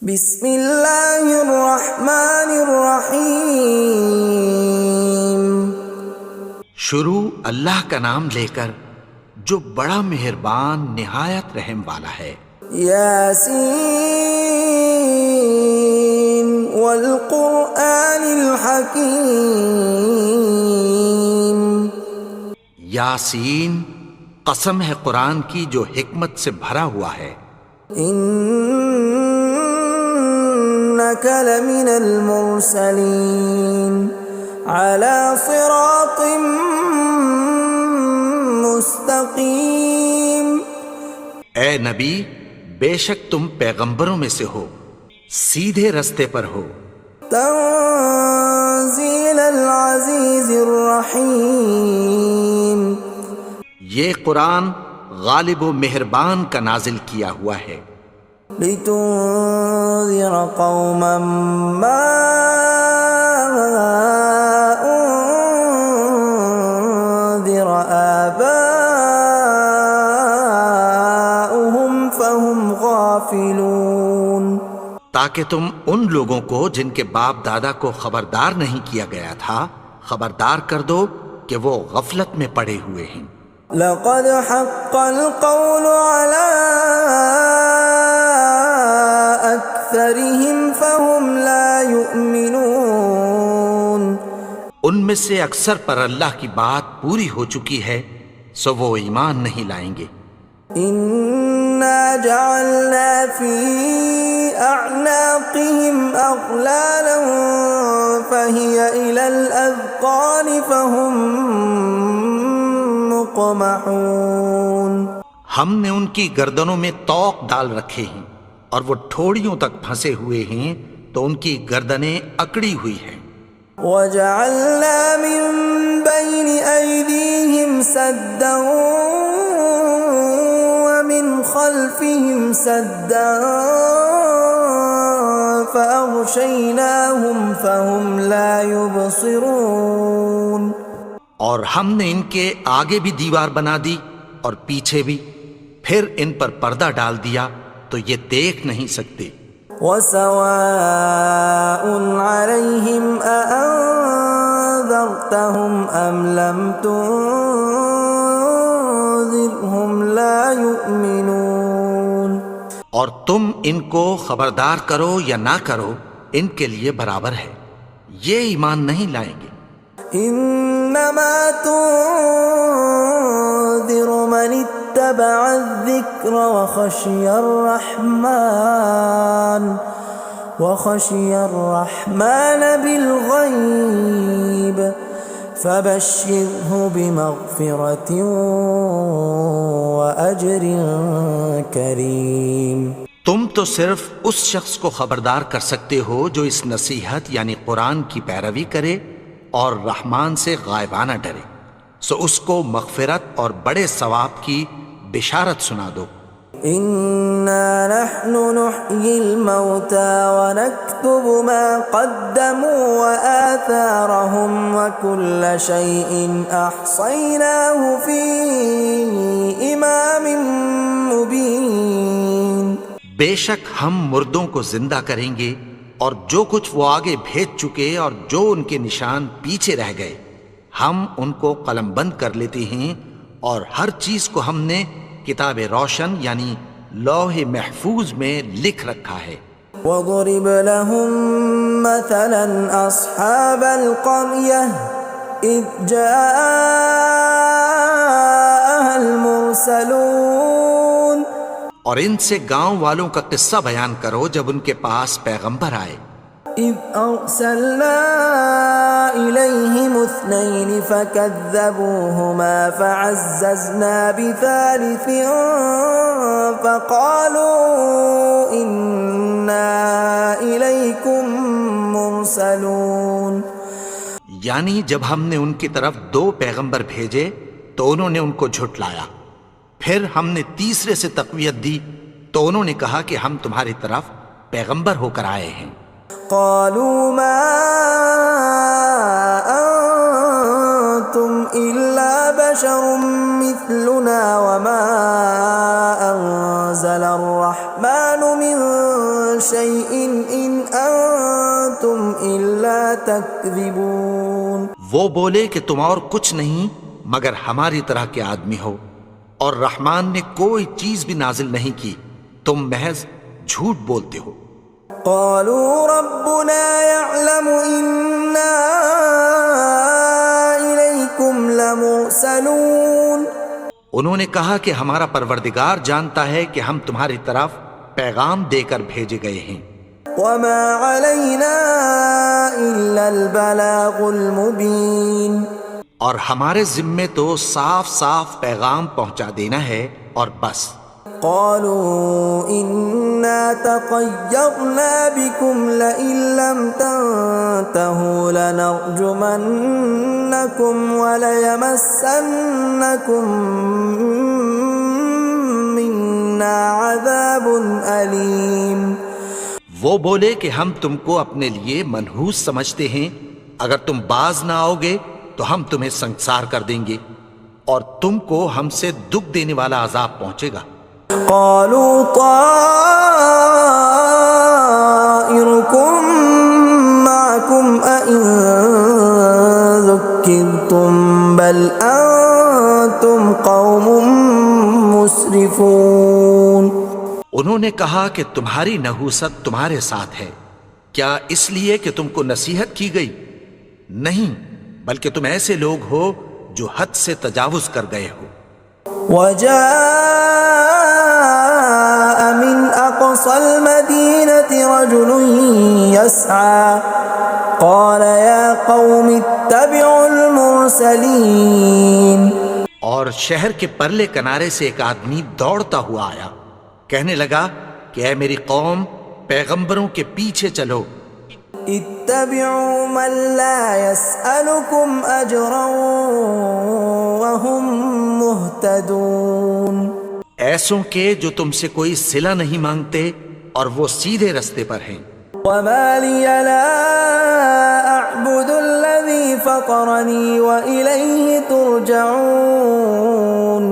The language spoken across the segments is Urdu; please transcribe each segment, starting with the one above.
بسم اللہ الرحمن الرحیم۔ شروع اللہ کا نام لے کر جو بڑا مہربان نہایت رحم والا ہے۔ یاسین والقرآن الحکیم۔ یاسین، قسم ہے قرآن کی جو حکمت سے بھرا ہوا ہے۔ انک لمن المرسلین علی صراط مستقیم۔ اے نبی، بے شک تم پیغمبروں میں سے ہو، سیدھے رستے پر ہو۔ تنزیل العزیز الرحیم۔ یہ قرآن غالب و مہربان کا نازل کیا ہوا ہے۔ لتنذر قوما ما انذر آباؤهم فهم غافلون۔ تاکہ تم ان لوگوں کو جن کے باپ دادا کو خبردار نہیں کیا گیا تھا خبردار کر دو کہ وہ غفلت میں پڑے ہوئے ہیں۔ لقد حق القول على أكثرهم فهم لا يؤمنون۔ ان میں سے اکثر پر اللہ کی بات پوری ہو چکی ہے سو وہ ایمان نہیں لائیں گے۔ إنا جعلنا في أعناقهم أغلالا فهي إلى الأذقان فهم مقمحون۔ ہم نے ان کی گردنوں میں طوق ڈال رکھے ہیں اور وہ ٹھوڑیوں تک پھنسے ہوئے ہیں تو ان کی گردنیں اکڑی ہوئی ہیں۔ وَجَعَلْنَا مِن بَيْنِ أَيْدِيهِمْ سَدًّا وَمِنْ خَلْفِهِمْ سَدًّا فَأَغْشَيْنَاهُمْ فَهُمْ لَا يُبْصِرُونَ۔ اور ہم نے ان کے آگے بھی دیوار بنا دی اور پیچھے بھی، پھر ان پر پردہ ڈال دیا تو یہ دیکھ نہیں سکتے۔ وَسَوَاءٌ عَلَيْهِمْ أَأَنذَرْتَهُمْ أَمْ لَمْ تُنذِرْهُمْ لَا يُؤْمِنُونَ۔ اور تم ان کو خبردار کرو یا نہ کرو ان کے لیے برابر ہے، یہ ایمان نہیں لائیں گے۔ انما تنذر من اتبع الذکر وخشی الرحمن بالغیب فبشرہ بمغفرۃ واجر کریم۔ تم تو صرف اس شخص کو خبردار کر سکتے ہو جو اس نصیحت یعنی قرآن کی پیروی کرے اور رحمان سے غائبانہ ڈرے، سو اس کو مغفرت اور بڑے ثواب کی بشارت سنا دو۔ اِنَّا نَحْنُ نُحْيِي الْمَوْتَى وَنَكْتُبُ مَا قَدَّمُوا وَآثَارَهُمْ وَكُلَّ شَيْءٍ أَحْصَيْنَاهُ فِي إِمَامٍ مُبِينٍ۔ بے شک ہم مردوں کو زندہ کریں گے اور جو کچھ وہ آگے بھیج چکے اور جو ان کے نشان پیچھے رہ گئے ہم ان کو قلم بند کر لیتے ہیں، اور ہر چیز کو ہم نے کتاب روشن یعنی لوح محفوظ میں لکھ رکھا ہے۔ وَضُرِبَ لَهُم مَّثَلًا أَصْحَابَ الْقَرْيَةِ إِذْ جَاءَهَا الْمُرْسَلُونَ۔ اور ان سے گاؤں والوں کا قصہ بیان کرو جب ان کے پاس پیغمبر آئے۔ إِذْ أَرْسَلْنَا إِلَيْهِمُ اثْنَيْنِ فَكَذَّبُوهُمَا فَعَزَّزْنَا بِثَالِثٍ فَقَالُوا إِنَّا إِلَيْكُمْ مُرْسَلُونَ۔ یعنی جب ہم نے ان کی طرف 2 پیغمبر بھیجے تو انہوں نے ان کو جھٹلایا، پھر ہم نے تیسرے سے تقویت دی تو انہوں نے کہا کہ ہم تمہاری طرف پیغمبر ہو کر آئے ہیں۔ قالوا ما انتم الا بشر مثلنا وما انزل الرحمن من شيء إن أنتم إلا تكذبون. وہ بولے کہ تم اور کچھ نہیں مگر ہماری طرح کے آدمی ہو، اور رحمان نے کوئی چیز بھی نازل نہیں کی، تم محض جھوٹ بولتے ہو. قالوا ربنا يعلم إنا إليكم لمرسلون. انہوں نے کہا کہ ہمارا پروردگار جانتا ہے کہ ہم تمہاری طرف پیغام دے کر بھیجے گئے ہیں. وما علينا إلا البلاغ المبين. اور ہمارے ذمے تو صاف صاف پیغام پہنچا دینا ہے اور بس. قالوا إنا تطيرنا بكم لئن لم تنتهوا لنرجمنكم وليمسنكم منا عذاب أليم. وہ بولے کہ ہم تم کو اپنے لیے منحوس سمجھتے ہیں، اگر تم باز نہ آؤ گے تو ہم تمہیں سنسار کر دیں گے اور تم کو ہم سے دکھ دینے والا عذاب پہنچے گا. قالوا طائركم معكم أئن ذكرتم بل أنتم قوم مسرفون. انہوں نے کہا کہ تمہاری نحوست تمہارے ساتھ ہے، کیا اس لیے کہ تم کو نصیحت کی گئی؟ نہیں، بلکہ تم ایسے لوگ ہو جو حد سے تجاوز کر گئے ہو. وجاء من أقصى المدينة رجل يسعى قال يا قوم اتبعوا المرسلين. اور شہر کے پرلے کنارے سے ایک آدمی دوڑتا ہوا آیا، کہنے لگا کہ اے میری قوم، پیغمبروں کے پیچھے چلو. اتبعوا من لا يسألكم أجرا وهم مهتدون. ایسوں کے جو تم سے کوئی صلہ نہیں مانگتے اور وہ سیدھے رستے پر ہیں. وما لي لا أعبد الذي فطرني وإليه ترجعون.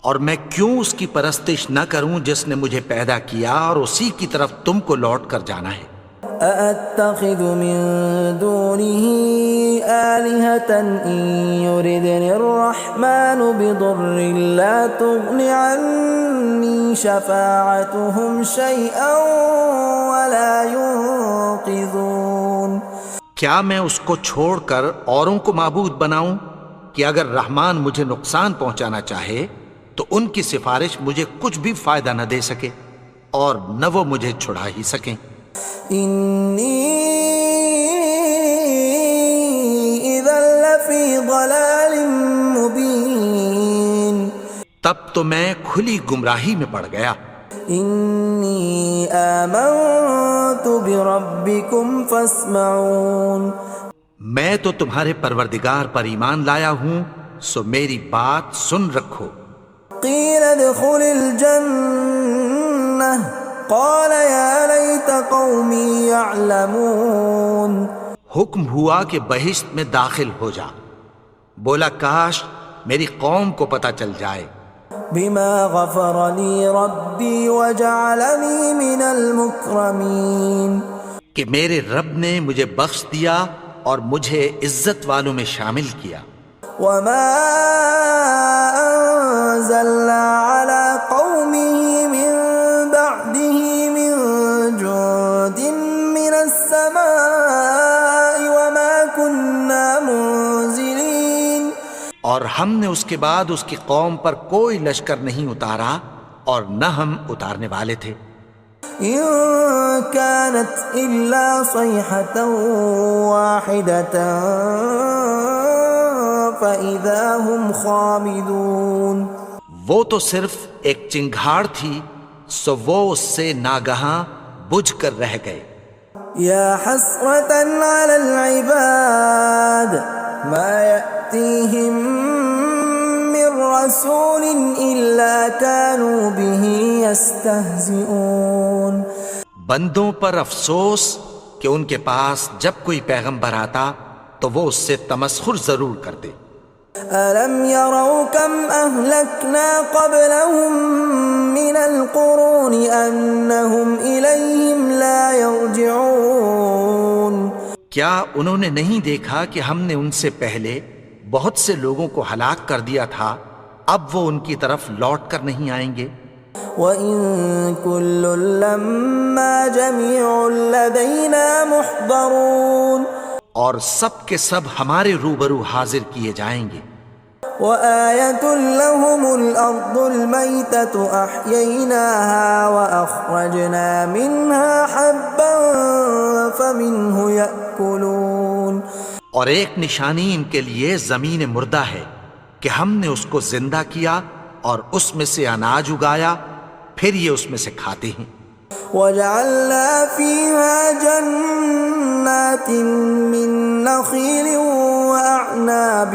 اور میں کیوں اس کی پرستش نہ کروں جس نے مجھے پیدا کیا اور اسی کی طرف تم کو لوٹ کر جانا ہے. أأتخذ من دونه آلهة إن يردني الرحمن بضر لا تغن عني شفاعتهم شيئا ولا ينقذون. کیا میں اس کو چھوڑ کر اوروں کو معبود بناؤں کہ اگر رحمان مجھے نقصان پہنچانا چاہے تو ان کی سفارش مجھے کچھ بھی فائدہ نہ دے سکے اور نہ وہ مجھے چھڑا ہی سکیں. إني إذا لفي ضلال مبين. تب تو میں کھلی گمراہی میں پڑ گیا. إني آمنت بربكم فاسمعون. میں تو تمہارے پروردگار پر ایمان لایا ہوں، سو میری بات سن رکھو. قيل ادخل الجنة قال يا ليت قومي يعلمون. حکم ہوا کہ بہشت میں داخل ہو جا. بولا کاش میری قوم کو پتہ چل جائے. بما غفر لي ربي وجعلني من المكرمين. کہ میرے رب نے مجھے بخش دیا اور مجھے عزت والوں میں شامل کیا. وما أنزلنا على قومه من بعده من جند من السماء وما كنا منزلين. اور ہم نے اس کے بعد اس کی قوم پر کوئی لشکر نہیں اتارا اور نہ ہم اتارنے والے تھے. إن كانت إلا صيحة واحدة فإذا هم خامدون. وہ تو صرف ایک چنگھاڑ تھی، سو وہ اس سے ناگہاں بجھ کر رہ گئے. يا حسرة على العباد ما يأتيهم من رسول إلا كانوا به يستهزئون. بندوں پر افسوس کہ ان کے پاس جب کوئی پیغمبر آتا تو وہ اس سے تمسخر ضرور کرتے. ألم يروا كم أهلكنا قبلهم من القرون أنهم إليهم لا يرجعون کیا انہوں نے نہیں دیکھا کہ ہم نے ان سے پہلے بہت سے لوگوں کو ہلاک کر دیا تھا، اب وہ ان کی طرف لوٹ کر نہیں آئیں گے؟ وَإِن كُلٌّ لَّمَّا جَمِيعٌ لَّدَيْنَا مُحْضَرُونَ اور سب کے سب ہمارے روبرو حاضر کیے جائیں گے۔ وَآيَةٌ لَّهُمُ الْأَرْضُ الْمَيْتَةُ أَحْيَيْنَاهَا وَأَخْرَجْنَا مِنْهَا حَبًّا فَمِنْهُ يَأْكُلُونَ اور ایک نشانی ان کے لیے زمین مردہ ہے کہ ہم نے اس کو زندہ کیا اور اس میں سے اناج اگایا، پھر یہ اس میں سے کھاتے ہیں۔ وَجَعَلْنَا فِيهَا جَنَّاتٍ مِّن نَّخِيلٍ وَأَعْنَابٍ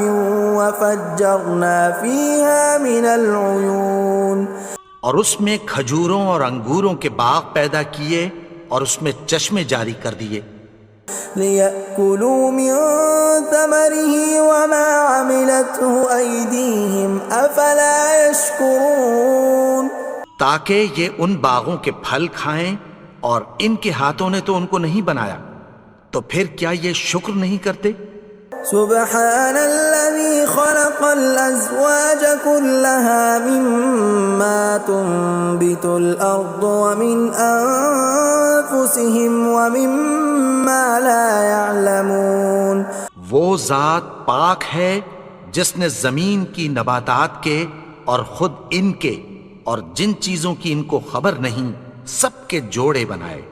وَفَجَّرْنَا فِيهَا مِنَ الْعُيُونِ اور اس میں کھجوروں اور انگوروں کے باغ پیدا کیے اور اس میں چشمے جاری کر دیے، لِيَأْكُلُوا مِن ثَمَرِهِ وَمَا عَمِلَتْهُ أَيْدِيهِمْ أَفَلَا يَشْكُرُونَ تاکہ یہ ان باغوں کے پھل کھائیں، اور ان کے ہاتھوں نے تو ان کو نہیں بنایا، تو پھر کیا یہ شکر نہیں کرتے؟ سبحان الذي خلق الأزواج كلها مما تنبت الأرض ومن أنفسهم ومما لا يعلمون وہ ذات پاک ہے جس نے زمین کی نباتات کے اور خود ان کے اور جن چیزوں کی ان کو خبر نہیں سب کے جوڑے بنائے۔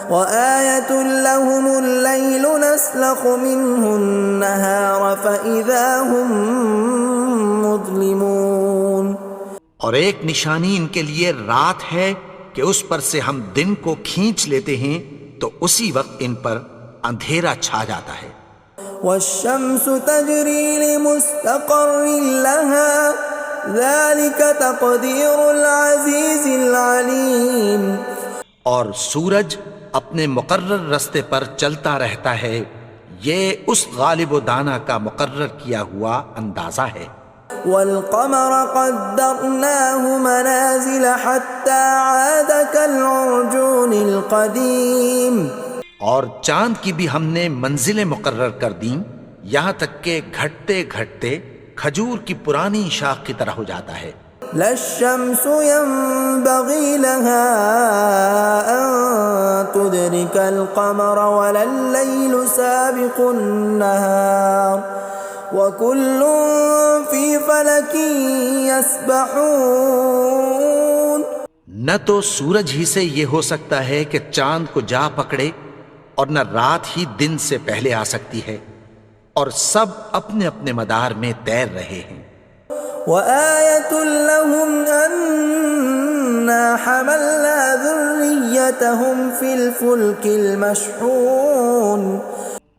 وَآيَةٌ لَّهُمُ اللَّيْلُ نَسْلَخُ مِنْهُ النَّهَارَ فَإِذَا هُم مُظْلِمُونَ اور ایک نشانی ان کے لیے رات ہے کہ اس پر سے ہم دن کو کھینچ لیتے ہیں تو اسی وقت ان پر اندھیرا چھا جاتا ہے۔ وَالشَّمْسُ تَجْرِي لِمُسْتَقَرٍّ لَّهَا ذَلِكَ تَقْدِيرُ الْعَزِيزِ الْعَلِيمِ اور سورج اپنے مقرر رستے پر چلتا رہتا ہے، یہ اس غالب و دانا کا مقرر کیا ہوا اندازہ ہے۔ وَالْقَمَرَ قَدَّرْنَاهُ مَنَازِلَ حَتَّى عَادَ كَالْعُرْجُونِ الْقَدِيمِ اور چاند کی بھی ہم نے منزلیں مقرر کر دیں، یہاں تک کہ گھٹتے گھٹتے کھجور کی پرانی شاخ کی طرح ہو جاتا ہے۔ لا الشمس ينبغي لها أن تدرك القمر ولا الليل سابق النهار وكل في فلك يسبحون نہ تو سورج ہی سے یہ ہو سکتا ہے کہ چاند کو جا پکڑے، اور نہ رات ہی دن سے پہلے آ سکتی ہے، اور سب اپنے اپنے مدار میں تیر رہے ہیں۔ وَآيَةٌ لَّهُمْ أَنَّا حَمَلْنَا ذُرِّيَّتَهُمْ فِي الْفُلْكِ الْمَشْحُونِ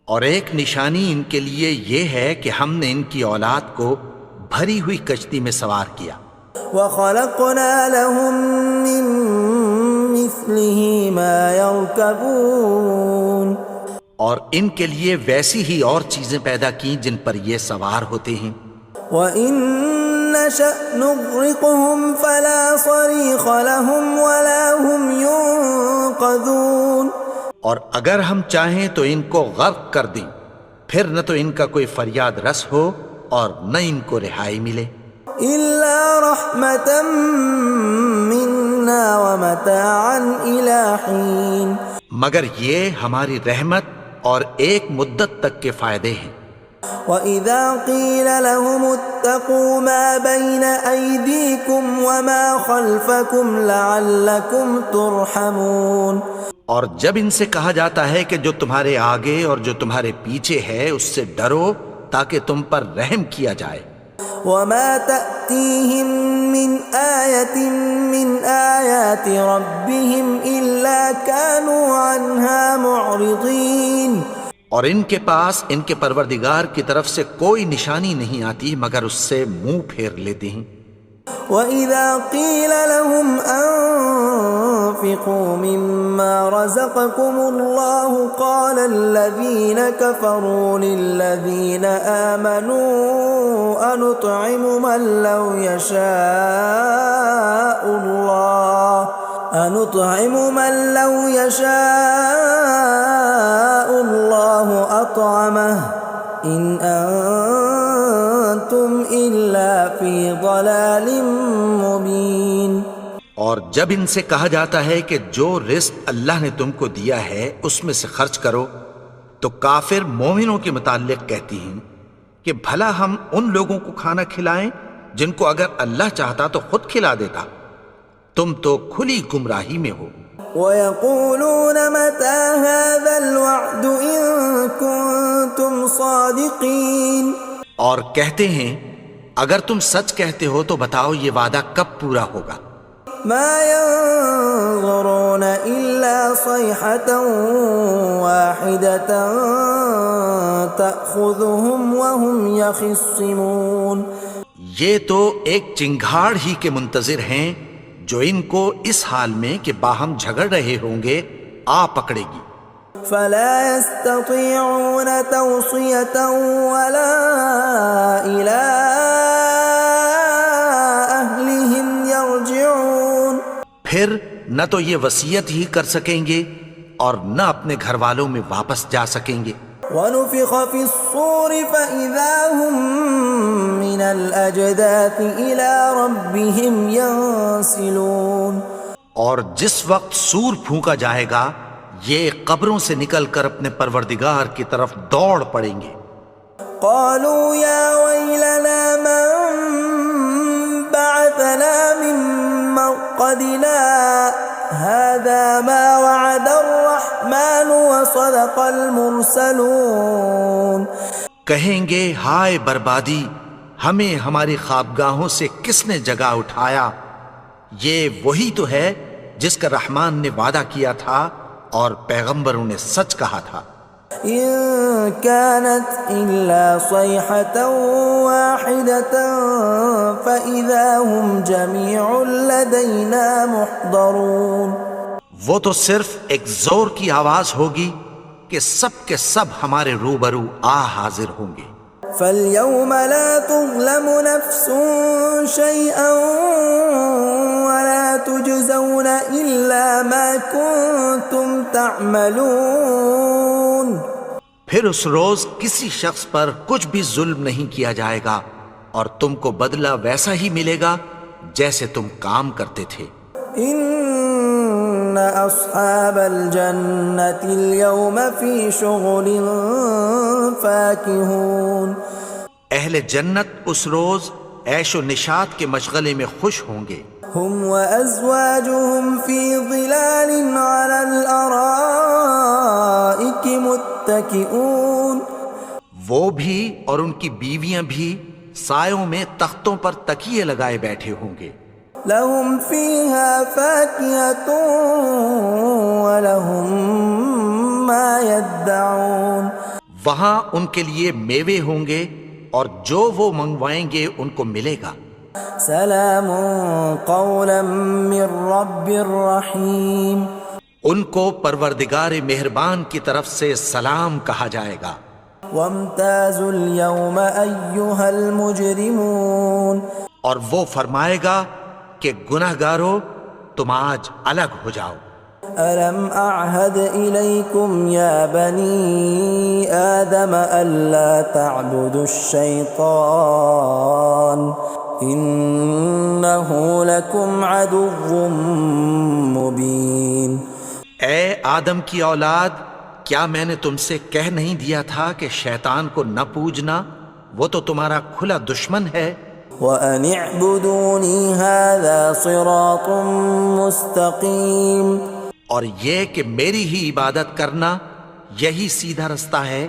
اور ایک نشانی ان کے لیے یہ ہے کہ ہم نے ان کی اولاد کو بھری ہوئی کشتی میں سوار کیا۔ وَخَلَقْنَا لَهُم مِّن مِّثْلِهِ مَا يَرْكَبُونَ اور ان کے لیے ویسی ہی اور چیزیں پیدا کی جن پر یہ سوار ہوتے ہیں۔ وَإِن نَّشَأْ نُغْرِقْهُمْ فَلَا صَرِيخَ لَهُمْ وَلَا هُمْ يُنقَذُونَ اور اگر ہم چاہیں تو ان کو غرق کر دیں، پھر نہ تو ان کا کوئی فریاد رس ہو اور نہ ان کو رہائی ملے۔ إِلَّا رَحْمَةً مِّنَّا وَمَتَاعًا إِلَىٰ حِينٍ مگر یہ ہماری رحمت اور ایک مدت تک کے فائدے ہیں۔ وَإِذَا قِيلَ لَهُمُ اتَّقُوا مَا بَيْنَ أَيْدِيكُمْ وَمَا خَلْفَكُمْ لَعَلَّكُمْ تُرْحَمُونَ اور جب ان سے کہا جاتا ہے کہ جو تمہارے آگے اور جو تمہارے پیچھے ہے اس سے ڈرو تاکہ تم پر رحم کیا جائے۔ وَمَا تَأْتِيهِم مِّنْ آيَةٍ مِّنْ آيَاتِ رَبِّهِمْ إِلَّا كَانُوا عَنْهَا مُعْرِضِينَ اور ان کے پاس ان کے پروردگار کی طرف سے کوئی نشانی نہیں آتی مگر اس سے منہ پھیر لیتے ہیں۔ وَإِذَا قِيلَ لَهُمْ أَنفِقُوا مِمَّا رَزَقَكُمُ اللَّهُ قَالَ الَّذِينَ كَفَرُوا لِلَّذِينَ آمَنُوا أَنُطْعِمُ مَن لَّوْ يَشَاءُ اللَّهُ أَطْعَمَهُ إِنْ أَنتُمْ إِلَّا فِي ضَلَالٍ مُبِينٍ۔ اور جب ان سے کہا جاتا ہے کہ جو رزق اللہ نے تم کو دیا ہے اس میں سے خرچ کرو، تو کافر مومنوں کے متعلق کہتی ہیں کہ بھلا ہم ان لوگوں کو کھانا کھلائیں جن کو اگر اللہ چاہتا تو خود کھلا دیتا، تم تو کھلی گمراہی میں ہو۔ وَيَقُولُونَ مَتَى هَذَا الْوَعْدُ إِن كُنتُمْ صَادِقِينَ، اور کہتے ہیں اگر تم سچ کہتے ہو تو بتاؤ یہ وعدہ کب پورا ہوگا۔ مَا يَنظُرُونَ إِلَّا صَيْحَةً وَاحِدَةً تَأْخُذُهُمْ وَهُمْ يَخِصِّمُونَ، یہ تو ایک چنگھاڑ ہی کے منتظر ہیں جو ان کو اس حال میں کہ باہم جھگڑ رہے ہوں گے آ پکڑے گی۔ فَلَا يَسْتَطِيعُونَ تَوْصِيَةً وَلَا إِلَىٰ أَهْلِهِمْ يَرْجِعُونَ، پھر نہ تو یہ وصیت ہی کر سکیں گے اور نہ اپنے گھر والوں میں واپس جا سکیں گے۔ وَنُفِخَ فِي الصُّورِ فَإِذَا هُم مِّنَ الْأَجْدَاثِ إِلَىٰ رَبِّهِمْ يَنسِلُونَ، اور جس وقت سور پھونکا جائے گا یہ قبروں سے نکل کر اپنے پروردگار کی طرف دوڑ پڑیں گے۔ قَالُوا يَا وَيْلَنَا مَن بَعَثَنَا مِن مَّرْقَدِنَا هَٰذَا مَا وَعَدَ الرَّحْمَٰنُ وَصَدَقَ الْمُرْسَلُونَ، کہیں گے ہائے بربادی، ہمیں ہماری خوابگاہوں سے کس نے جگا اٹھایا، یہ وہی تو ہے جس کا رحمان نے وعدہ کیا تھا اور پیغمبروں نے سچ کہا تھا۔ إِن كَانَتْ إِلَّا صَيْحَةً وَاحِدَةً فَإِذَا هُمْ جَمِيعٌ لَدَيْنَا مُحْضَرُونَ، وہ تو صرف ایک زور کی آواز ہوگی کہ سب کے سب ہمارے روبرو آ حاضر ہوں گے۔ فَالْيَوْمَ لَا تُظْلَمُ نَفْسٌ شَيْئًا وَلَا تُجْزَوْنَ إِلَّا مَا كُنتُمْ تَعْمَلُونَ، پھر اس روز کسی شخص پر کچھ بھی ظلم نہیں کیا جائے گا اور تم کو بدلہ ویسا ہی ملے گا جیسے تم کام کرتے تھے۔ إِنَّ أَصْحَابَ الْجَنَّةِ الْيَوْمَ فِي شُغُلٍ فَاكِهُونَ، اہل جنت اس روز عیش و نشاط کے مشغلے میں خوش ہوں گے۔ هُمْ وَأَزْوَاجُهُمْ فِي ظِلَالٍ عَلَى الْأَرَائِكِ مُتَّكِئُونَ، وہ بھی اور ان کی بیویاں بھی سایوں میں تختوں پر تکیے لگائے بیٹھے ہوں گے۔ لَهُمْ فِيهَا فَاكِهَةٌ وَلَهُمْ مَا يَدَّعُونَ، وہاں ان کے لیے میوے ہوں گے اور جو وہ منگوائیں گے ان کو ملے گا۔ سلام قولا من رب الرحیم، ان کو پروردگار مہربان کی طرف سے سلام کہا جائے گا۔ وامتازوا اليوم ایھا المجرمون، اور وہ فرمائے گا کہ گنہگارو تم آج الگ ہو جاؤ۔ ألم أعهد إليكم يا بني آدم ألا تعبدوا الشيطان إنه لكم عدو مبين۔ اے آدم کی اولاد، کیا میں نے تم سے کہہ نہیں دیا تھا کہ شیطان کو نہ پوجنا، وہ تو تمہارا کھلا دشمن ہے۔ وَأَنِ اعْبُدُونِي هَذَا صِرَاطٌ مُسْتَقِيمٌ، اور یہ کہ میری ہی عبادت کرنا یہی سیدھا رستہ ہے۔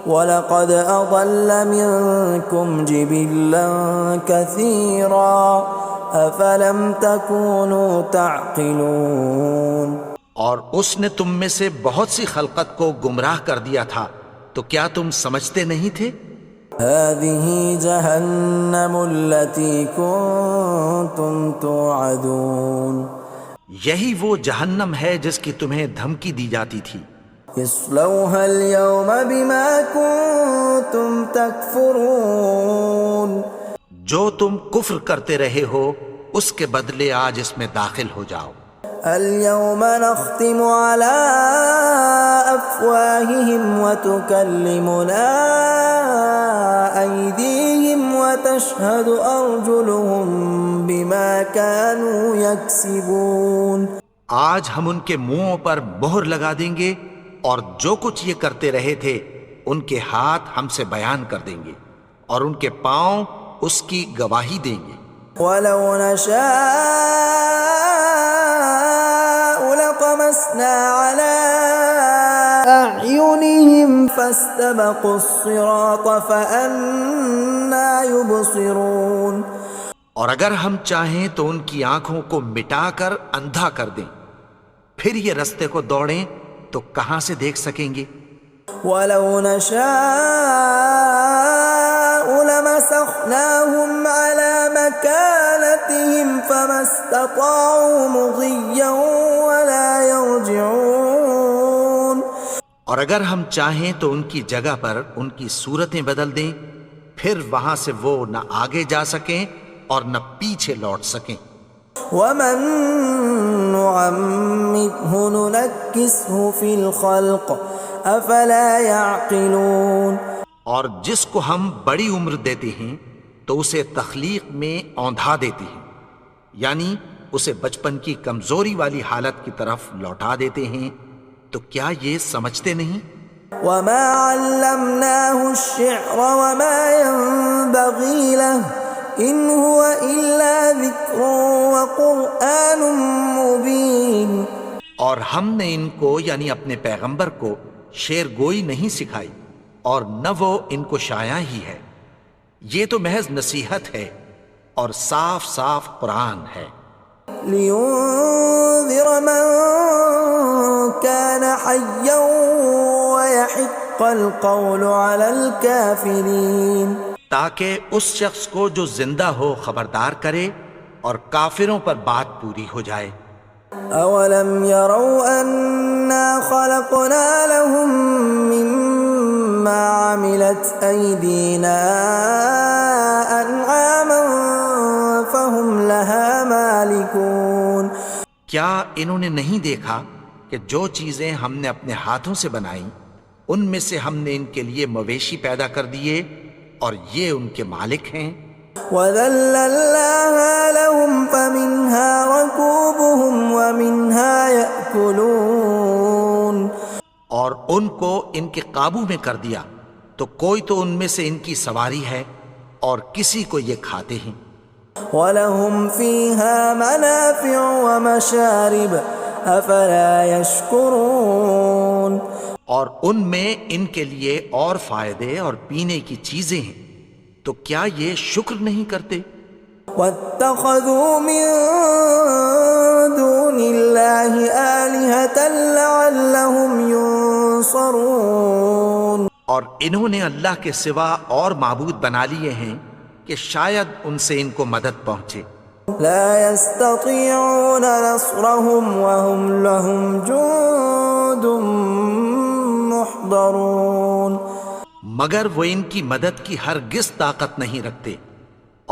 وَلَقَدْ أَضَلَّ مِنكُمْ جِبِلًّا كَثِيرًا أَفَلَمْ تَكُونُوا تَعْقِلُونَ، اور اس نے تم میں سے بہت سی خلقت کو گمراہ کر دیا تھا، تو کیا تم سمجھتے نہیں تھے؟ هذه جهنم التي كنتم توعدون یہی وہ جہنم ہے جس کی تمہیں دھمکی دی جاتی تھی. اصلوها اليوم بما كنتم تكفرون جو تم کفر کرتے رہے ہو اس کے بدلے آج اس میں داخل ہو جاؤ. اليوم نختم على أفواههم وتكلمنا أيديهم وتشهد أرجلهم بما كانوا يكسبون. آج ہم ان کے منہوں پر مہر لگا دیں گے اور جو کچھ یہ کرتے رہے تھے ان کے ہاتھ ہم سے بیان کر دیں گے اور ان کے پاؤں اس کی گواہی دیں گے. ولو نشاء لطمسنا على أعينهم فاستبقوا الصراط فأنى يبصرون. اور اگر ہم چاہیں تو ان کی آنکھوں کو مٹا کر اندھا کر دیں، پھر یہ رستے کو دوڑیں تو کہاں سے دیکھ سکیں گے. ولو نشاء لمسخناهم على مكانتهم فما استطاعوا مضيا ولا يرجعون. اور اگر ہم چاہیں تو ان کی جگہ پر ان کی صورتیں بدل دیں، پھر وہاں سے وہ نہ آگے جا سکیں اور نہ پیچھے لوٹ سکیں. ومن نعمره ننكسه في الخلق افلا يعقلون. اور جس کو ہم بڑی عمر دیتے ہیں تو اسے تخلیق میں اوندھا دیتے ہیں، یعنی اسے بچپن کی کمزوری والی حالت کی طرف لوٹا دیتے ہیں. تو کیا یہ سمجھتے نہیں؟ وما علمناه الشعر وما ينبغي له ان هو الا ذکر وقرآن مبین. اور ہم نے ان کو یعنی اپنے پیغمبر کو شعر گوئی نہیں سکھائی اور نہ وہ ان کو شایع ہی ہے، یہ تو محض نصیحت ہے اور صاف صاف قرآن ہے. لینذر من كان حیا ويحق القول على الكافرین. تاکہ اس شخص کو جو زندہ ہو خبردار کرے اور کافروں پر بات پوری ہو جائے. اولم يروا انا خلقنا لهم مما عملت ايدينا انعاما فهم لها مالكون. کیا انہوں نے نہیں دیکھا کہ جو چیزیں ہم نے اپنے ہاتھوں سے بنائیں ان میں سے ہم نے ان کے لیے مویشی پیدا کر دیے اور یہ ان کے مالک ہیں. وَذَلَّلْنَاهَا لَهُمْ فَمِنْهَا رَكُوبُهُمْ وَمِنْهَا يَأْكُلُونَ. اور ان کو ان کے قابو میں کر دیا تو کوئی تو ان میں سے ان کی سواری ہے اور کسی کو یہ کھاتے ہیں. وَلَهُمْ فِيهَا مَنَافِعُ وَمَشَارِبُ أَفَلَا يَشْكُرُونَ. اور ان میں ان کے لیے اور فائدے اور پینے کی چیزیں ہیں، تو کیا یہ شکر نہیں کرتے؟ وَاتَّخَذُوا مِن دُونِ اللَّهِ آلِهَةً لَعَلَّهُمْ يُنصَرُونَ. اور انہوں نے اللہ کے سوا اور معبود بنا لیے ہیں کہ شاید ان سے ان کو مدد پہنچے. لا يستطيعون نصرهم وهم لهم جند محضرون. مگر وہ ان کی مدد کی ہرگز طاقت نہیں رکھتے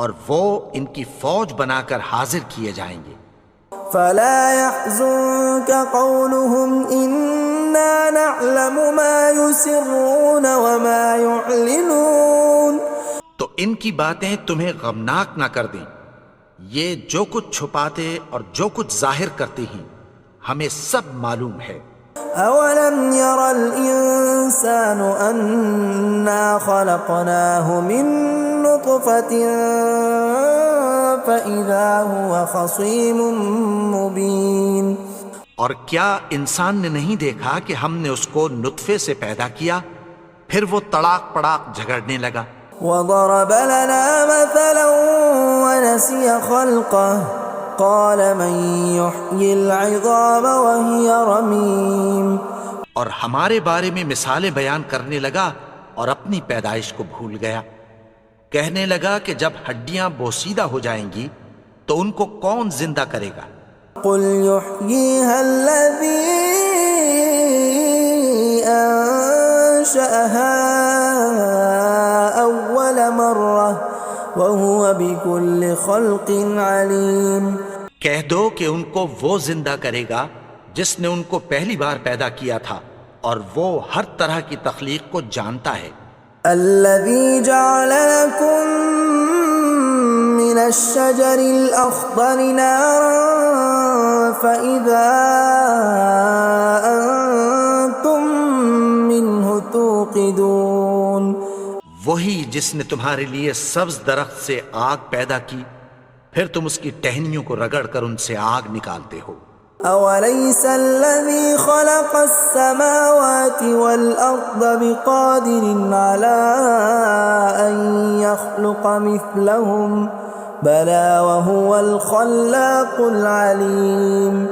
اور وہ ان کی فوج بنا کر حاضر کیے جائیں گے. فلا يحزنك قولهم إنا نعلم ما يسرون وما يعلنون. تو ان کی باتیں تمہیں غمناک نہ کر دیں، یہ جو کچھ چھپاتے اور جو کچھ ظاہر کرتے ہیں ہمیں سب معلوم ہے. اولم ير الانسان انا خلقناه من نطفة فاذا هو خصيم مبين. اور کیا انسان نے نہیں دیکھا کہ ہم نے اس کو نطفے سے پیدا کیا پھر وہ تڑاک پڑاک جھگڑنے لگا. وضرب لنا مثلا ونسي خلقه قال من يحيي العظام وهي رميم. اور ہمارے بارے میں مثالیں بیان کرنے لگا اور اپنی پیدائش کو بھول گیا. کہنے لگا کہ جب ہڈیاں بوسیدہ ہو جائیں گی تو ان کو کون زندہ کرے گا؟ قل يحييها الذي أنشأها أول مرة وهو بكل خلق عليم۔ کہہ دو کہ ان کو وہ زندہ کرے گا جس نے ان کو پہلی بار پیدا کیا تھا اور وہ ہر طرح کی تخلیق کو جانتا ہے۔ الذي جعل لكم من الشجر الأخضر نارا فإذا أنتم منه توقدون۔ وہی جس نے تمہارے لیے سبز درخت سے آگ پیدا کی، پھر تم اس کی ٹہنیوں کو رگڑ کر ان سے آگ نکالتے ہو۔ أوليس الذي خلق السماوات والأرض بقادر على أن يخلق مثلهم بلى وهو الخلاق العليم۔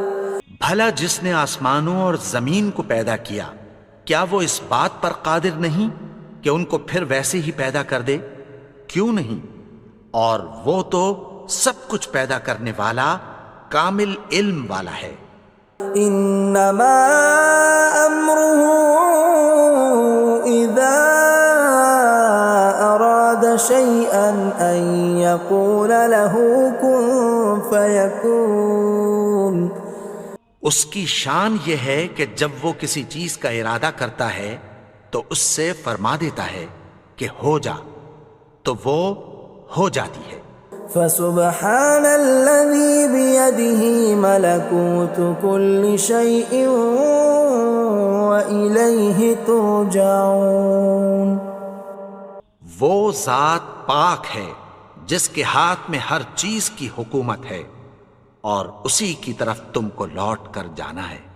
بھلا جس نے آسمانوں اور زمین کو پیدا کیا، کیا وہ اس بات پر قادر نہیں کہ ان کو پھر ویسے ہی پیدا کر دے؟ کیوں نہیں؟ اور وہ تو سب کچھ پیدا کرنے والا، کامل علم والا ہے۔ انما امره اذا اراد شيئا ان يقول له كن فيكون۔ اس کی شان یہ ہے کہ جب وہ کسی چیز کا ارادہ کرتا ہے تو اس سے فرما دیتا ہے کہ ہو جا، تو وہ ہو جاتی ہے۔ فسبحان الذي بيده ملكوت كل شيء وإليه ترجعون۔ وہ ذات پاک ہے جس کے ہاتھ میں ہر چیز کی حکومت ہے اور اسی کی طرف تم کو لوٹ کر جانا ہے۔